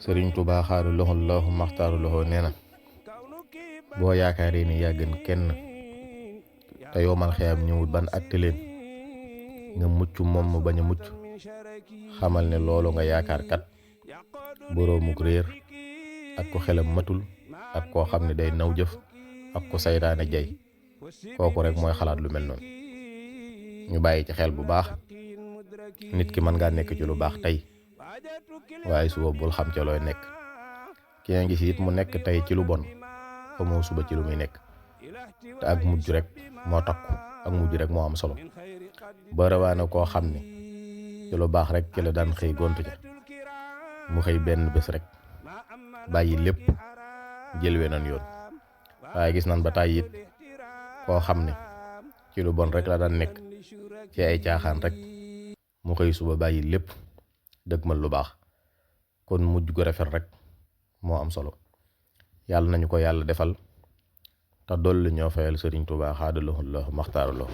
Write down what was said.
Sëriñ Tuubaa xaadu loxo laahu maxtaaru loxo nee na boo yaakaaree ni yaa gën kenn te yowmal xiyaam ñëwut ban àtte leen nga mucc moom mu bañ a mucc xamal ne loolu nga yaakaar kat boroomuk réer ak ko xelam matul ak koo xam ne day naw jëf ak ko saytaane jay kooku rek mooy xalaat lu mel noonu. ñu bàyyi ci xel bu baax nit ki mën ngaa nekk ci lu baax tey waaye suba bul xam ca looy nekk ki nga gis it mu nekk tey ci lu bon xamoo suba ci lu muy nekk te ak mujj rek moo takku ak mujj rek moo am solo ba rawaana koo xam ne ci lu baax rek ci la daan xëy gontu ca mu xëy benn bés rek bàyyi lépp jël weneen yoon. waaye gis nan ba tàyyi it koo xam ne ci lu bon rek la daan nekk ci ay caaxaan rek mu xëy suba bàyyi lépp dëgmal lu baax kon mujj gu rafet rek moo am solo. yàlla nañu ko yàlla defal te dolli ñoo fayal Sëriñ Tuubaa xaadalahul maxtaaraloo